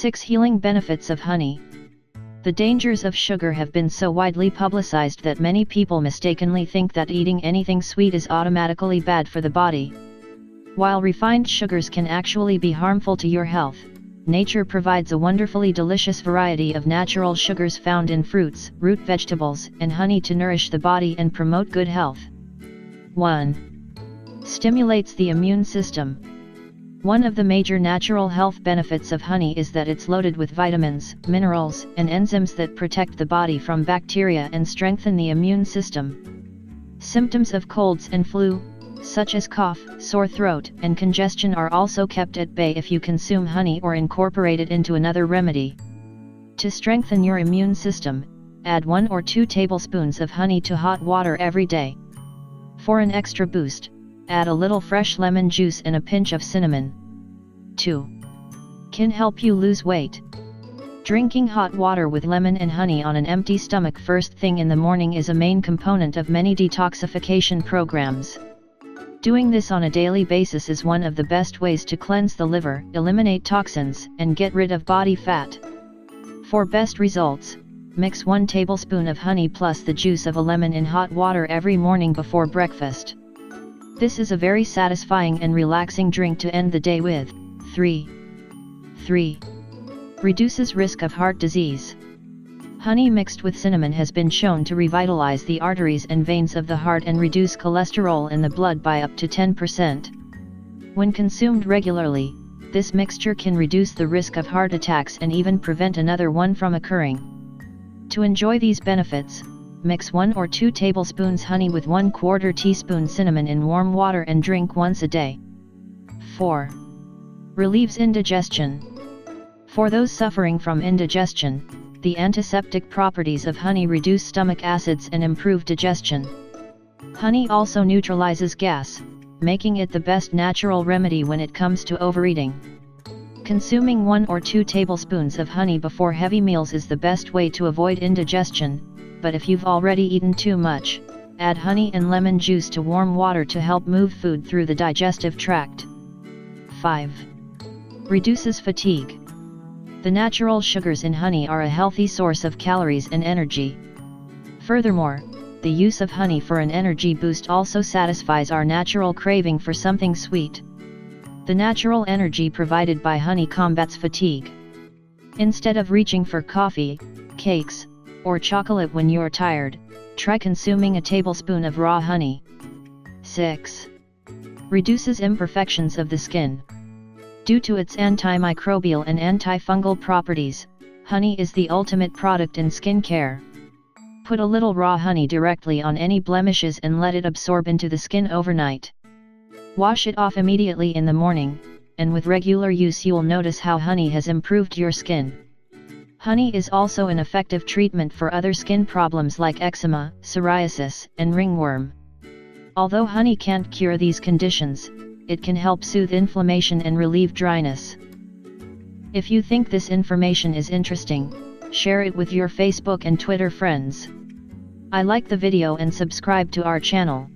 6 Healing benefits of honey. The dangers of sugar have been so widely publicized that many people mistakenly think that eating anything sweet is automatically bad for the body. While refined sugars can actually be harmful to your health, nature provides a wonderfully delicious variety of natural sugars found in fruits, root vegetables, and honey to nourish the body and promote good health. 1. Stimulates the immune system. One of the major natural health benefits of honey is that it's loaded with vitamins, minerals, and enzymes that protect the body from bacteria and strengthen the immune system. Symptoms of colds and flu, such as cough, sore throat, and congestion are also kept at bay if you consume honey or incorporate it into another remedy. To strengthen your immune system, add 1 or 2 tablespoons of honey to hot water every day. For an extra boost, add a little fresh lemon juice and a pinch of cinnamon. 2. Can help you lose weight. Drinking hot water with lemon and honey on an empty stomach first thing in the morning is a main component of many detoxification programs. Doing this on a daily basis is one of the best ways to cleanse the liver, eliminate toxins, and get rid of body fat. For best results, mix 1 tablespoon of honey plus the juice of a lemon in hot water every morning before breakfast. This is a very satisfying and relaxing drink to end the day with. 3. Reduces risk of heart disease. Honey mixed with cinnamon has been shown to revitalize the arteries and veins of the heart and reduce cholesterol in the blood by up to 10%. When consumed regularly, this mixture can reduce the risk of heart attacks and even prevent another one from occurring. To enjoy these benefits, mix 1 or 2 tablespoons honey with 1/4 teaspoon cinnamon in warm water and drink once a day. 4. Relieves indigestion. For those suffering from indigestion, the antiseptic properties of honey reduce stomach acids and improve digestion. Honey also neutralizes gas, making it the best natural remedy when it comes to overeating. Consuming 1 or 2 tablespoons of honey before heavy meals is the best way to avoid indigestion, but if you've already eaten too much, add honey and lemon juice to warm water to help move food through the digestive tract. 5. Reduces fatigue. The natural sugars in honey are a healthy source of calories and energy. Furthermore, the use of honey for an energy boost also satisfies our natural craving for something sweet. The natural energy provided by honey combats fatigue. Instead of reaching for coffee, cakes, or chocolate when you're tired, try consuming a tablespoon of raw honey. 6. Reduces imperfections of the skin. Due to its antimicrobial and antifungal properties, honey is the ultimate product in skincare. Put a little raw honey directly on any blemishes and let it absorb into the skin overnight. Wash it off immediately in the morning, and with regular use you'll notice how honey has improved your skin. Honey is also an effective treatment for other skin problems like eczema, psoriasis, and ringworm. Although honey can't cure these conditions, it can help soothe inflammation and relieve dryness. If you think this information is interesting, share it with your Facebook and Twitter friends. I like the video and subscribe to our channel.